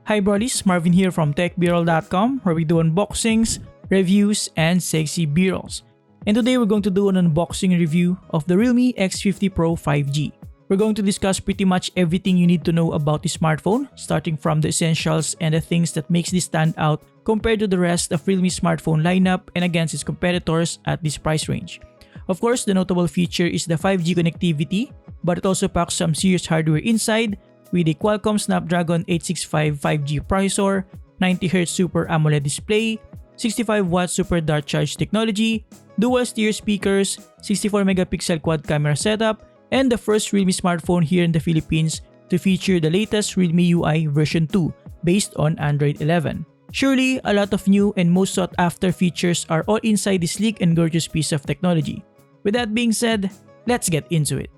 Hi brolies, Marvin here from techbirol.com, where we do unboxings, reviews, and sexy b-rolls. And today we're going to do an unboxing review of the realme X50 Pro 5G. We're going to discuss pretty much everything you need to know about the smartphone, starting from the essentials and the things that makes this stand out compared to the rest of Realme smartphone lineup and against its competitors at this price range. Of course, the notable feature is the 5G connectivity, but it also packs some serious hardware inside with a Qualcomm Snapdragon 865 5G processor, 90Hz Super AMOLED display, 65W SuperDart Charge technology, dual stereo speakers, 64MP quad camera setup, and the first Realme smartphone here in the Philippines to feature the latest Realme UI version 2 based on Android 11. Surely, a lot of new and most sought after features are all inside this sleek and gorgeous piece of technology. With that being said, let's get into it.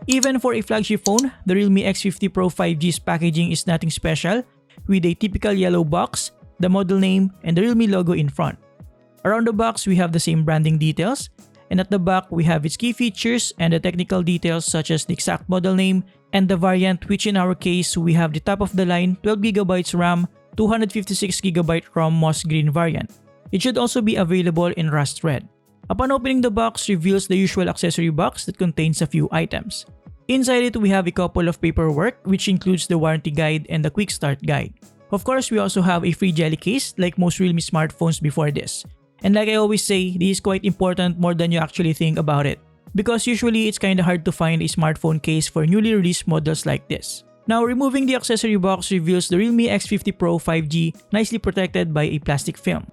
Even for a flagship phone, the realme X50 Pro 5G's packaging is nothing special, with a typical yellow box, the model name, and the Realme logo in front. Around the box, we have the same branding details, and at the back, we have its key features and the technical details such as the exact model name and the variant, which in our case, we have the top-of-the-line 12GB RAM, 256GB ROM moss green variant. It should also be available in rust red. Upon opening the box, reveals the usual accessory box that contains a few items. Inside it, we have a couple of paperwork, which includes the warranty guide and the quick start guide. Of course, we also have a free jelly case like most Realme smartphones before this. And like I always say, this is quite important more than you actually think about it, because usually it's kinda hard to find a smartphone case for newly released models like this. Now, removing the accessory box reveals the realme X50 Pro 5G nicely protected by a plastic film.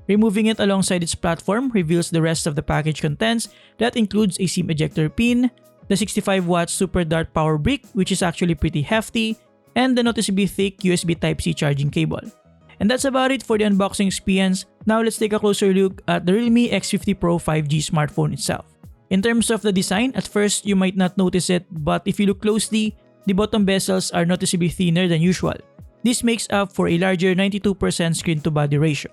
Removing it alongside its platform reveals the rest of the package contents that includes a SIM ejector pin, the 65W SuperDart power brick, which is actually pretty hefty, and the noticeably thick USB Type-C charging cable. And that's about it for the unboxing experience. Now let's take a closer look at the realme X50 Pro 5G smartphone itself. In terms of the design, at first you might not notice it, but if you look closely, the bottom bezels are noticeably thinner than usual. This makes up for a larger 92% screen-to-body ratio.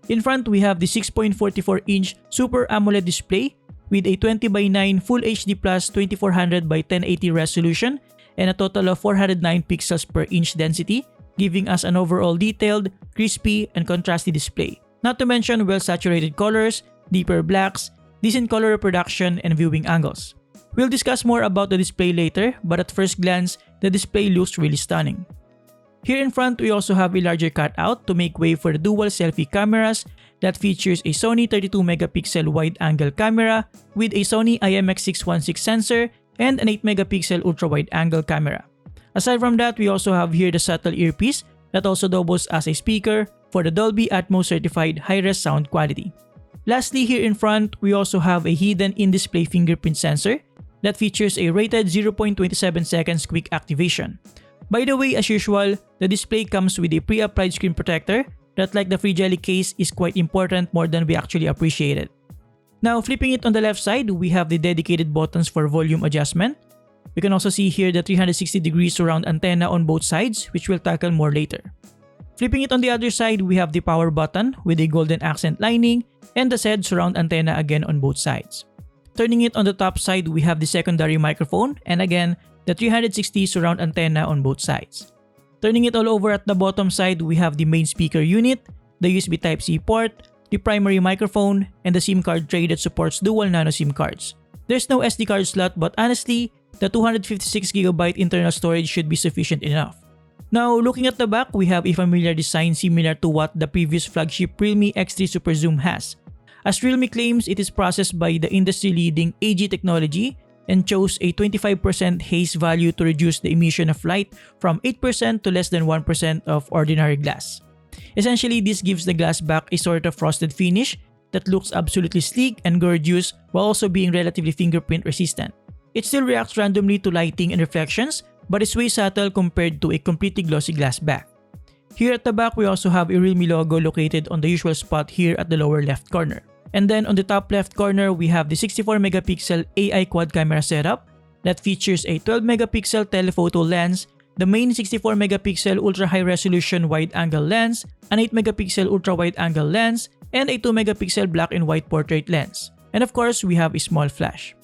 In front, we have the 6.44-inch Super AMOLED display with a 20:9 Full HD Plus 2400x1080 resolution and a total of 409 pixels per inch density, giving us an overall detailed, crispy, and contrasty display. Not to mention well-saturated colors, deeper blacks, decent color reproduction, and viewing angles. We'll discuss more about the display later, but at first glance, the display looks really stunning. Here in front, we also have a larger cutout to make way for the dual selfie cameras that features a Sony 32MP wide-angle camera with a Sony IMX616 sensor and an 8MP ultra-wide-angle camera. Aside from that, we also have here the subtle earpiece that also doubles as a speaker for the Dolby Atmos certified high-res sound quality. Lastly, here in front, we also have a hidden in-display fingerprint sensor that features a rated 0.27 seconds quick activation. By the way, as usual, the display comes with a pre-applied screen protector that, like the free jelly case, is quite important more than we actually appreciate it. Now, flipping it on the left side, we have the dedicated buttons for volume adjustment. We can also see here the 360-degree surround antenna on both sides, which we'll tackle more later. Flipping it on the other side, we have the power button with a golden accent lining and the said surround antenna again on both sides. Turning it on the top side, we have the secondary microphone and again, the 360 surround antenna on both sides. Turning it all over at the bottom side, we have the main speaker unit, the USB Type-C port, the primary microphone, and the SIM card tray that supports dual nano SIM cards. There's no SD card slot, but honestly, the 256GB internal storage should be sufficient enough. Now, looking at the back, we have a familiar design similar to what the previous flagship Realme X3 Super Zoom has. As Realme claims, it is processed by the industry-leading AG technology and chose a 25% haze value to reduce the emission of light from 8% to less than 1% of ordinary glass. Essentially, this gives the glass back a sort of frosted finish that looks absolutely sleek and gorgeous while also being relatively fingerprint resistant. It still reacts randomly to lighting and reflections, but it's way subtle compared to a completely glossy glass back. Here at the back, we also have a Realme logo located on the usual spot here at the lower left corner. And then on the top left corner, we have the 64MP AI quad camera setup that features a 12MP telephoto lens, the main 64MP ultra high resolution wide-angle lens, an 8MP ultra wide-angle lens, and a 2MP black and white portrait lens. And of course, we have a small flash.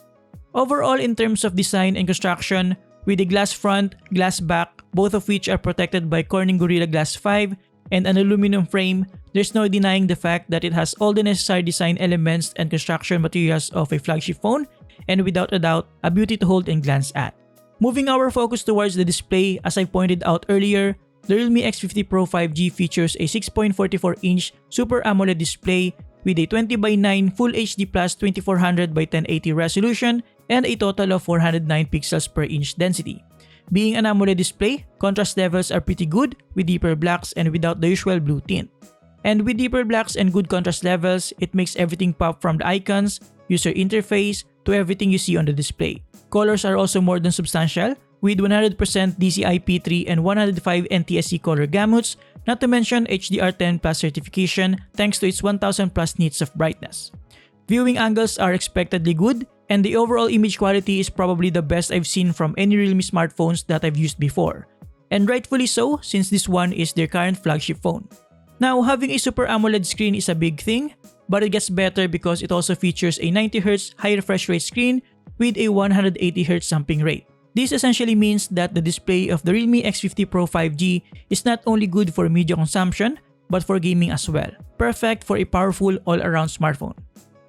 Overall, in terms of design and construction, with a glass front, glass back, both of which are protected by Corning Gorilla Glass 5 and an aluminum frame, there's no denying the fact that it has all the necessary design elements and construction materials of a flagship phone, and without a doubt, a beauty to hold and glance at. Moving our focus towards the display, as I pointed out earlier, the realme X50 Pro 5G features a 6.44-inch Super AMOLED display with a 20:9 Full HD Plus 2400x1080 resolution and a total of 409 pixels per inch density. Being an AMOLED display, contrast levels are pretty good with deeper blacks and without the usual blue tint. And with deeper blacks and good contrast levels, it makes everything pop from the icons, user interface, to everything you see on the display. Colors are also more than substantial, with 100% DCI-P3 and 105 NTSC color gamuts, not to mention HDR10 Plus certification thanks to its 1000 plus nits of brightness. Viewing angles are expectedly good, and the overall image quality is probably the best I've seen from any Realme smartphones that I've used before. And rightfully so, since this one is their current flagship phone. Now, having a Super AMOLED screen is a big thing, but it gets better because it also features a 90Hz high refresh rate screen with a 180Hz sampling rate. This essentially means that the display of the realme X50 Pro 5G is not only good for media consumption, but for gaming as well. Perfect for a powerful all-around smartphone.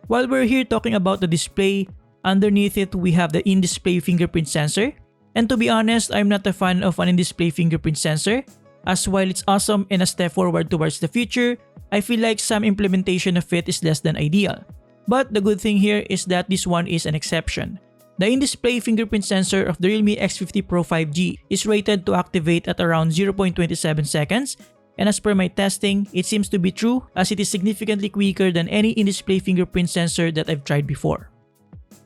While we're here talking about the display, underneath it we have the in-display fingerprint sensor. And to be honest, I'm not a fan of an in-display fingerprint sensor, as while it's awesome and a step forward towards the future, I feel like some implementation of it is less than ideal. But the good thing here is that this one is an exception. The in-display fingerprint sensor of the realme X50 Pro 5G is rated to activate at around 0.27 seconds, and as per my testing, it seems to be true as it is significantly quicker than any in-display fingerprint sensor that I've tried before.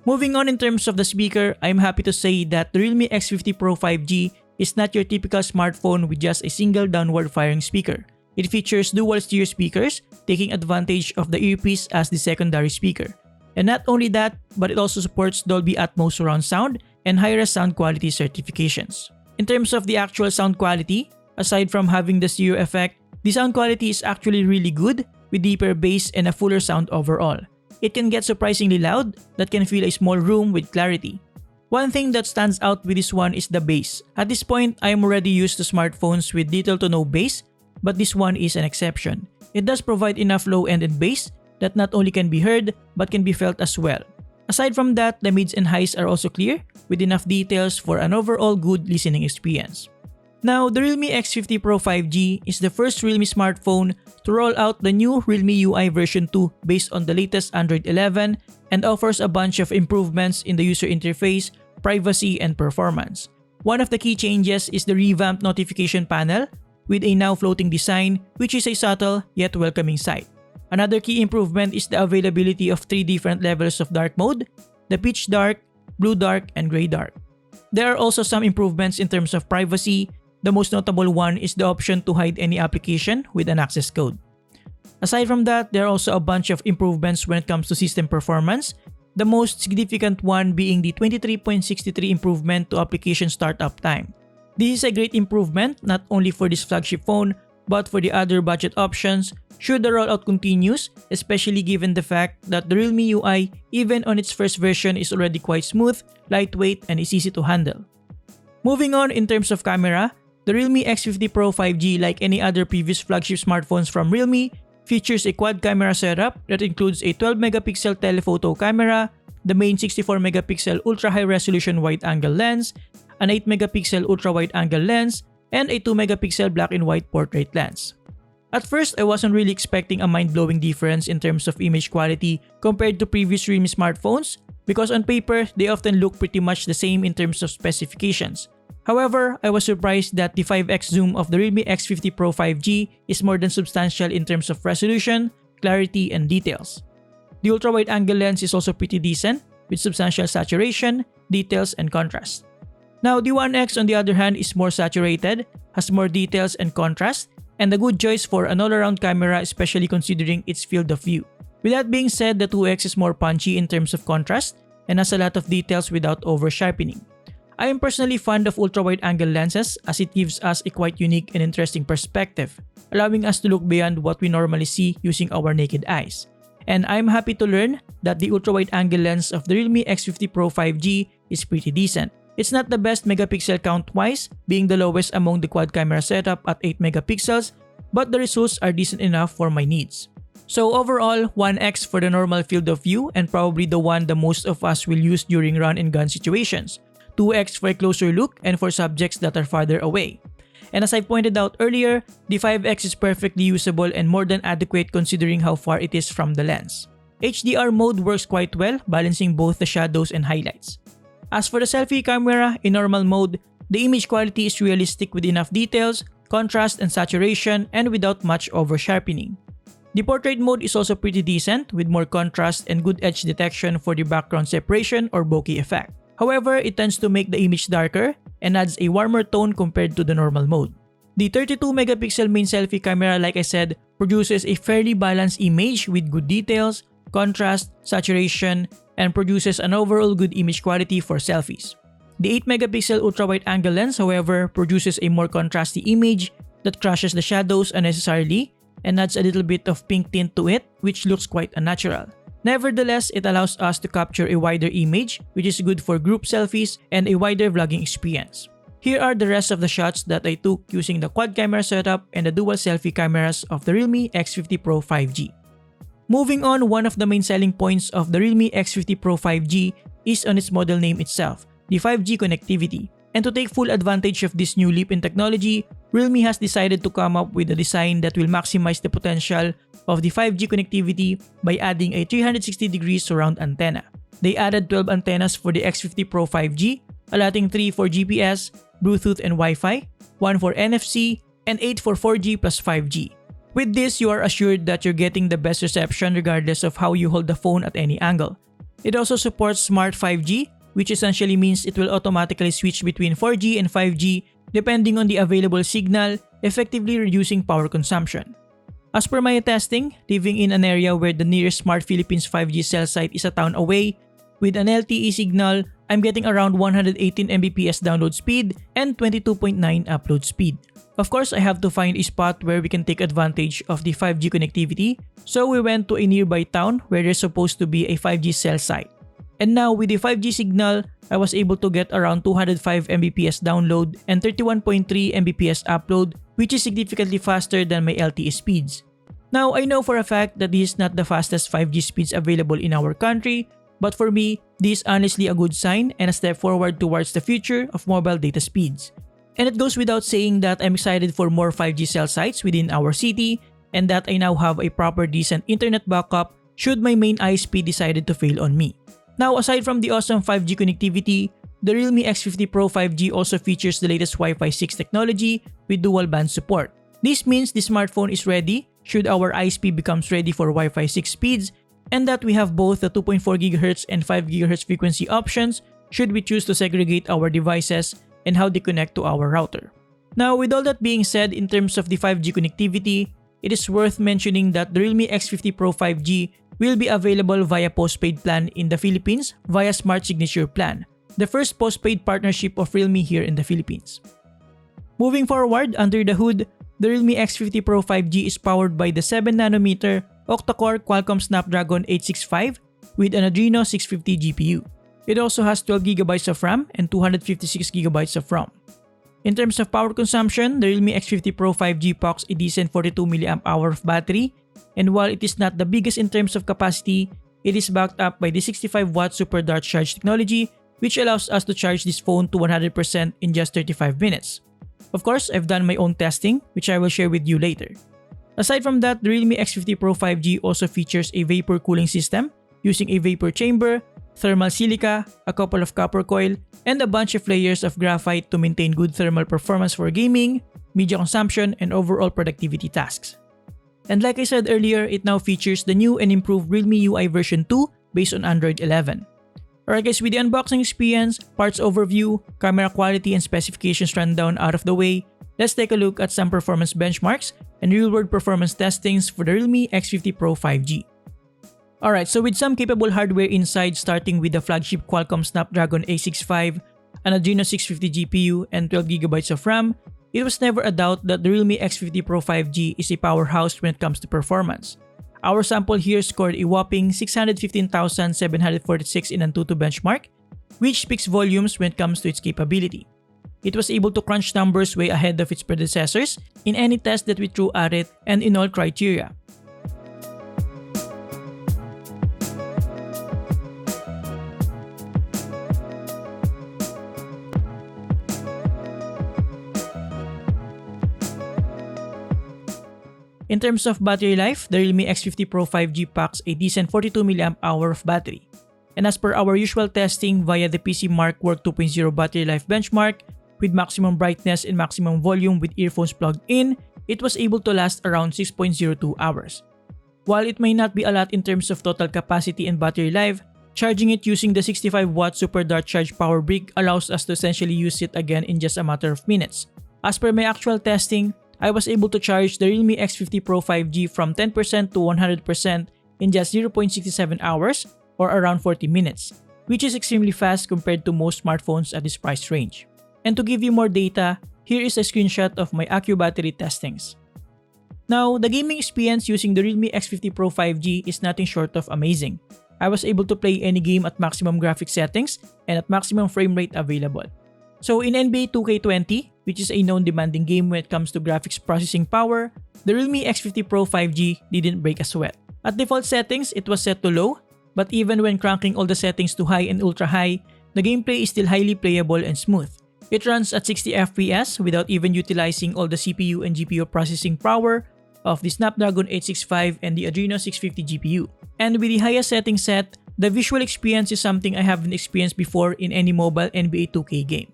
Moving on in terms of the speaker, I'm happy to say that the realme X50 Pro 5G is not your typical smartphone with just a single downward firing speaker. It features dual stereo speakers, taking advantage of the earpiece as the secondary speaker. And not only that, but it also supports Dolby Atmos surround sound and high-res sound quality certifications. In terms of the actual sound quality, aside from having the stereo effect, the sound quality is actually really good with deeper bass and a fuller sound overall. It can get surprisingly loud that can fill a small room with clarity. One thing that stands out with this one is the bass. At this point, I am already used to smartphones with little to no bass, but this one is an exception. It does provide enough low-end and bass that not only can be heard but can be felt as well. Aside from that, the mids and highs are also clear with enough details for an overall good listening experience. Now, the realme X50 Pro 5G is the first Realme smartphone to roll out the new Realme UI version 2 based on the latest Android 11 and offers a bunch of improvements in the user interface, privacy, and performance. One of the key changes is the revamped notification panel with a now floating design, which is a subtle yet welcoming sight. Another key improvement is the availability of 3 different levels of dark mode: the pitch dark, blue dark, and gray dark. There are also some improvements in terms of privacy. The most notable one is the option to hide any application with an access code. Aside from that, there are also a bunch of improvements when it comes to system performance, the most significant one being the 23.63 improvement to application startup time. This is a great improvement not only for this flagship phone, but for the other budget options should the rollout continues, especially given the fact that the Realme UI, even on its first version, is already quite smooth, lightweight, and is easy to handle. Moving on in terms of camera, the Realme X50 Pro 5G, like any other previous flagship smartphones from Realme, features a quad camera setup that includes a 12-megapixel telephoto camera, the main 64-megapixel ultra-high-resolution wide-angle lens, an 8-megapixel ultra-wide-angle lens, and a 2-megapixel black-and-white portrait lens. At first, I wasn't really expecting a mind-blowing difference in terms of image quality compared to previous Realme smartphones because on paper, they often look pretty much the same in terms of specifications. However, I was surprised that the 5x zoom of the Realme X50 Pro 5G is more than substantial in terms of resolution, clarity, and details. The ultra-wide-angle lens is also pretty decent with substantial saturation, details, and contrast. Now, the 1X on the other hand is more saturated, has more details and contrast, and a good choice for an all-around camera, especially considering its field of view. With that being said, the 2X is more punchy in terms of contrast and has a lot of details without over-sharpening. I am personally fond of ultra-wide-angle lenses as it gives us a quite unique and interesting perspective, allowing us to look beyond what we normally see using our naked eyes. And I'm happy to learn that the ultra-wide-angle lens of the realme X50 Pro 5G is pretty decent. It's not the best megapixel count-wise, being the lowest among the quad camera setup at 8 megapixels, but the results are decent enough for my needs. So overall, 1x for the normal field of view and probably the one the most of us will use during run and gun situations. 2x for a closer look and for subjects that are farther away. And as I pointed out earlier, the 5x is perfectly usable and more than adequate considering how far it is from the lens. HDR mode works quite well, balancing both the shadows and highlights. As for the selfie camera, in normal mode, the image quality is realistic with enough details, contrast and saturation, and without much over-sharpening. The portrait mode is also pretty decent with more contrast and good edge detection for the background separation or bokeh effect. However, it tends to make the image darker and adds a warmer tone compared to the normal mode. The 32 megapixel main selfie camera, like I said, produces a fairly balanced image with good details, contrast, saturation, and produces an overall good image quality for selfies. The 8 megapixel ultra-wide-angle lens, however, produces a more contrasty image that crushes the shadows unnecessarily and adds a little bit of pink tint to it, which looks quite unnatural. Nevertheless, it allows us to capture a wider image, which is good for group selfies and a wider vlogging experience. Here are the rest of the shots that I took using the quad camera setup and the dual selfie cameras of the realme X50 Pro 5G. Moving on, one of the main selling points of the realme X50 Pro 5G is on its model name itself, the 5G connectivity. And to take full advantage of this new leap in technology, Realme has decided to come up with a design that will maximize the potential of the 5G connectivity by adding a 360-degree surround antenna. They added 12 antennas for the X50 Pro 5G, allotting 3 for GPS, Bluetooth and Wi-Fi, 1 for NFC, and 8 for 4G plus 5G. With this, you are assured that you're getting the best reception regardless of how you hold the phone at any angle. It also supports Smart 5G, which essentially means it will automatically switch between 4G and 5G depending on the available signal, effectively reducing power consumption. As per my testing, living in an area where the nearest Smart Philippines 5G cell site is a town away, with an LTE signal, I'm getting around 118 Mbps download speed and 22.9 upload speed. Of course, I have to find a spot where we can take advantage of the 5G connectivity, so we went to a nearby town where there's supposed to be a 5G cell site. And now with the 5G signal, I was able to get around 205 Mbps download and 31.3 Mbps upload, which is significantly faster than my LTE speeds. Now, I know for a fact that this is not the fastest 5G speeds available in our country, but for me, this is honestly a good sign and a step forward towards the future of mobile data speeds. And it goes without saying that I'm excited for more 5G cell sites within our city and that I now have a proper decent internet backup should my main ISP decided to fail on me. Now, aside from the awesome 5G connectivity, the Realme X50 Pro 5G also features the latest Wi-Fi 6 technology with dual band support. This means the smartphone is ready should our ISP becomes ready for Wi-Fi 6 speeds, and that we have both the 2.4 GHz and 5 GHz frequency options should we choose to segregate our devices and how they connect to our router. Now, with all that being said, in terms of the 5G connectivity, it is worth mentioning that the Realme X50 Pro 5G will be available via postpaid plan in the Philippines via Smart Signature Plan, the first postpaid partnership of Realme here in the Philippines. Moving forward, under the hood, the Realme X50 Pro 5G is powered by the 7nm octa-core Qualcomm Snapdragon 865 with an Adreno 650 GPU. It also has 12GB of RAM and 256GB of ROM. In terms of power consumption, the Realme X50 Pro 5G packs a decent 42 mAh of battery, and while it is not the biggest in terms of capacity, it is backed up by the 65W SuperDart Charge technology, which allows us to charge this phone to 100% in just 35 minutes. Of course, I've done my own testing, which I will share with you later. Aside from that, the Realme X50 Pro 5G also features a vapor cooling system using a vapor chamber, thermal silica, a couple of copper coil, and a bunch of layers of graphite to maintain good thermal performance for gaming, media consumption, and overall productivity tasks. And like I said earlier, it now features the new and improved Realme UI version 2 based on Android 11. Alright guys, with the unboxing experience, parts overview, camera quality, and specifications rundown out of the way, let's take a look at some performance benchmarks and real-world performance testings for the Realme X50 Pro 5G. Alright, so with some capable hardware inside, starting with the flagship Qualcomm Snapdragon 865, an Adreno 650 GPU, and 12GB of RAM, it was never a doubt that the Realme X50 Pro 5G is a powerhouse when it comes to performance. Our sample here scored a whopping 615,746 in Antutu benchmark, which speaks volumes when it comes to its capability. It was able to crunch numbers way ahead of its predecessors in any test that we threw at it and in all criteria. In terms of battery life, the realme X50 Pro 5G packs a decent 42 mAh of battery. And as per our usual testing via the PC Mark Work 2.0 battery life benchmark, with maximum brightness and maximum volume with earphones plugged in, it was able to last around 6.02 hours. While it may not be a lot in terms of total capacity and battery life, charging it using the 65-watt SuperDart Charge power brick allows us to essentially use it again in just a matter of minutes. As per my actual testing, I was able to charge the realme X50 Pro 5G from 10% to 100% in just 0.67 hours or around 40 minutes, which is extremely fast compared to most smartphones at this price range. And to give you more data, here is a screenshot of my AccuBattery testings. Now, the gaming experience using the realme X50 Pro 5G is nothing short of amazing. I was able to play any game at maximum graphics settings and at maximum frame rate available. So in NBA 2K20, which is a known demanding game when it comes to graphics processing power, the realme X50 Pro 5G didn't break a sweat. At default settings, it was set to low, but even when cranking all the settings to high and ultra high, the gameplay is still highly playable and smooth. It runs at 60 FPS without even utilizing all the CPU and GPU processing power of the Snapdragon 865 and the Adreno 650 GPU. And with the highest setting set, the visual experience is something I haven't experienced before in any mobile NBA 2K game.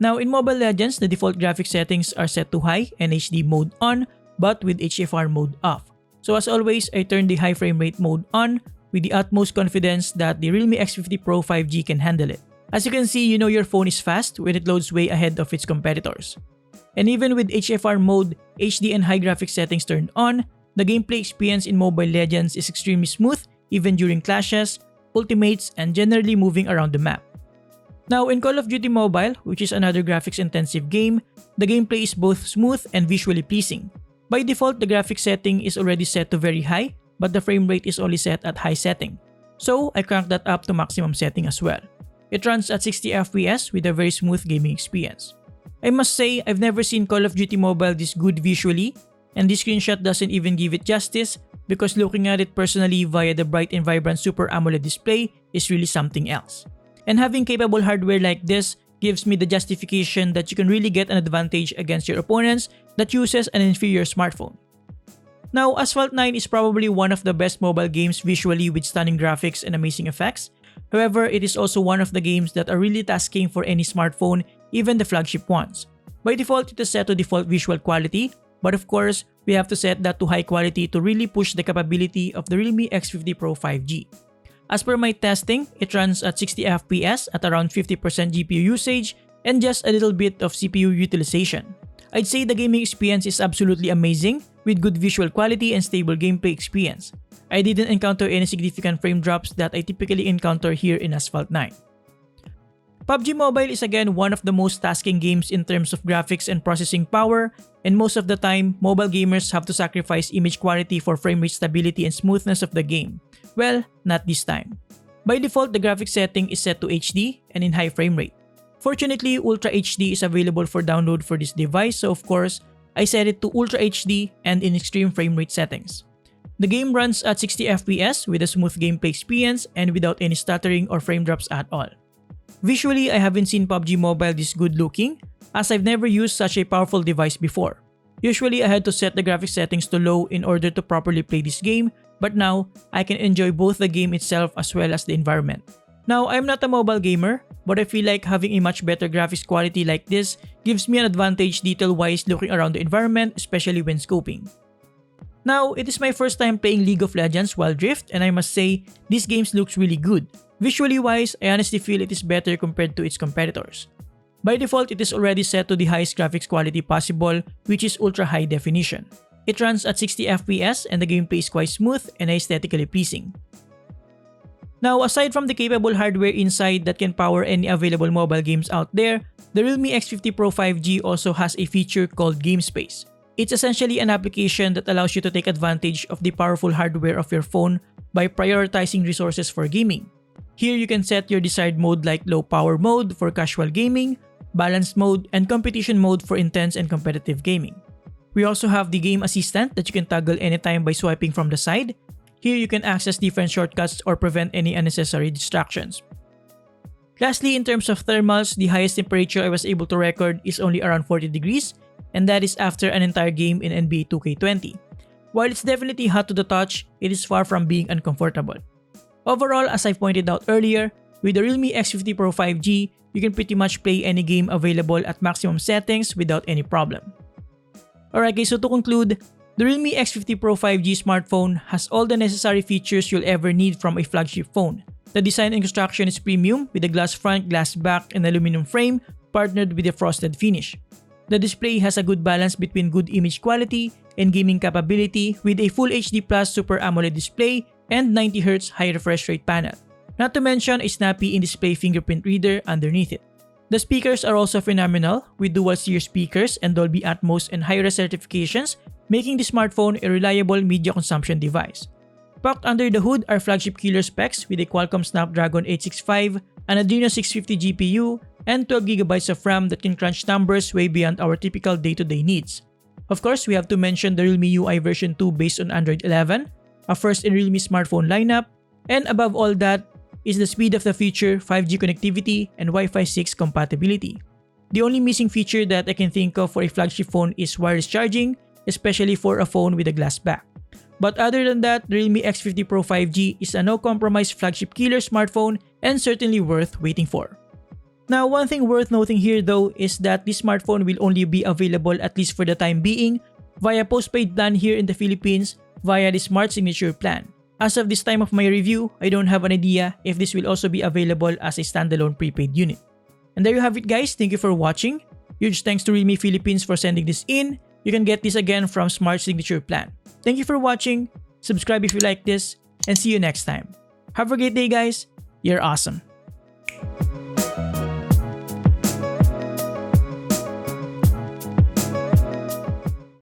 Now in Mobile Legends, the default graphics settings are set to high and HD mode on, but with HFR mode off. So as always, I turned the high frame rate mode on with the utmost confidence that the realme X50 Pro 5G can handle it. As you can see, you know your phone is fast when it loads way ahead of its competitors. And even with HFR mode, HD and high graphics settings turned on, the gameplay experience in Mobile Legends is extremely smooth even during clashes, ultimates, and generally moving around the map. Now in Call of Duty Mobile, which is another graphics intensive game, the gameplay is both smooth and visually pleasing. By default, the graphics setting is already set to very high, but the frame rate is only set at high setting. So I cranked that up to maximum setting as well. It runs at 60 FPS with a very smooth gaming experience. I must say, I've never seen Call of Duty Mobile this good visually, and this screenshot doesn't even give it justice because looking at it personally via the bright and vibrant Super AMOLED display is really something else. And having capable hardware like this gives me the justification that you can really get an advantage against your opponents that uses an inferior smartphone. Now, Asphalt 9 is probably one of the best mobile games visually with stunning graphics and amazing effects. However, it is also one of the games that are really tasking for any smartphone, even the flagship ones. By default, it is set to default visual quality, but of course, we have to set that to high quality to really push the capability of the realme X50 Pro 5G. As per my testing, it runs at 60 FPS at around 50% GPU usage and just a little bit of CPU utilization. I'd say the gaming experience is absolutely amazing with good visual quality and stable gameplay experience. I didn't encounter any significant frame drops that I typically encounter here in Asphalt 9. PUBG Mobile is again one of the most tasking games in terms of graphics and processing power, and most of the time, mobile gamers have to sacrifice image quality for frame rate stability and smoothness of the game. Well, not this time. By default, the graphics setting is set to HD and in high frame rate. Fortunately, Ultra HD is available for download for this device, so of course, I set it to Ultra HD and in extreme frame rate settings. The game runs at 60 FPS with a smooth gameplay experience and without any stuttering or frame drops at all. Visually, I haven't seen PUBG Mobile this good looking, as I've never used such a powerful device before. Usually, I had to set the graphics settings to low in order to properly play this game, but now, I can enjoy both the game itself as well as the environment. Now, I'm not a mobile gamer, but I feel like having a much better graphics quality like this gives me an advantage detail-wise looking around the environment, especially when scoping. Now, it is my first time playing League of Legends Wild Rift, and I must say, this game looks really good. Visually wise, I honestly feel it is better compared to its competitors. By default, it is already set to the highest graphics quality possible, which is ultra high definition. It runs at 60 FPS and the gameplay is quite smooth and aesthetically pleasing. Now, aside from the capable hardware inside that can power any available mobile games out there, the realme X50 Pro 5G also has a feature called Game Space, It's essentially an application that allows you to take advantage of the powerful hardware of your phone by prioritizing resources for gaming. Here you can set your desired mode like low power mode for casual gaming, balanced mode, and competition mode for intense and competitive gaming. We also have the game assistant that you can toggle anytime by swiping from the side. Here you can access different shortcuts or prevent any unnecessary distractions. Lastly, in terms of thermals, the highest temperature I was able to record is only around 40 degrees, and that is after an entire game in NBA 2K20. While it's definitely hot to the touch, it is far from being uncomfortable. Overall, as I pointed out earlier, with the realme X50 Pro 5G, you can pretty much play any game available at maximum settings without any problem. Alright guys, so to conclude, the realme X50 Pro 5G smartphone has all the necessary features you'll ever need from a flagship phone. The design and construction is premium with a glass front, glass back, and aluminum frame partnered with a frosted finish. The display has a good balance between good image quality and gaming capability with a Full HD Plus Super AMOLED display and 90Hz high refresh rate panel. Not to mention a snappy in-display fingerprint reader underneath it. The speakers are also phenomenal with dual sear speakers and Dolby Atmos and high-res certifications, making the smartphone a reliable media consumption device. Packed under the hood are flagship killer specs with a Qualcomm Snapdragon 865, an Adreno 650 GPU, and 12GB of RAM that can crunch numbers way beyond our typical day-to-day needs. Of course, we have to mention the Realme UI version 2 based on Android 11, a first in Realme smartphone lineup, and above all that is the speed of the future 5G connectivity and Wi-Fi 6 compatibility. The only missing feature that I can think of for a flagship phone is wireless charging, especially for a phone with a glass back. But other than that, the realme X50 Pro 5G is a no-compromise flagship killer smartphone and certainly worth waiting for. Now, one thing worth noting here though is that this smartphone will only be available at least for the time being via postpaid plan here in the Philippines via the Smart Signature plan. As of this time of my review, I don't have an idea if this will also be available as a standalone prepaid unit. And there you have it guys, thank you for watching. Huge thanks to Realme Philippines for sending this in. You can get this again from Smart Signature plan. Thank you for watching, subscribe if you like this, and see you next time. Have a great day guys, you're awesome.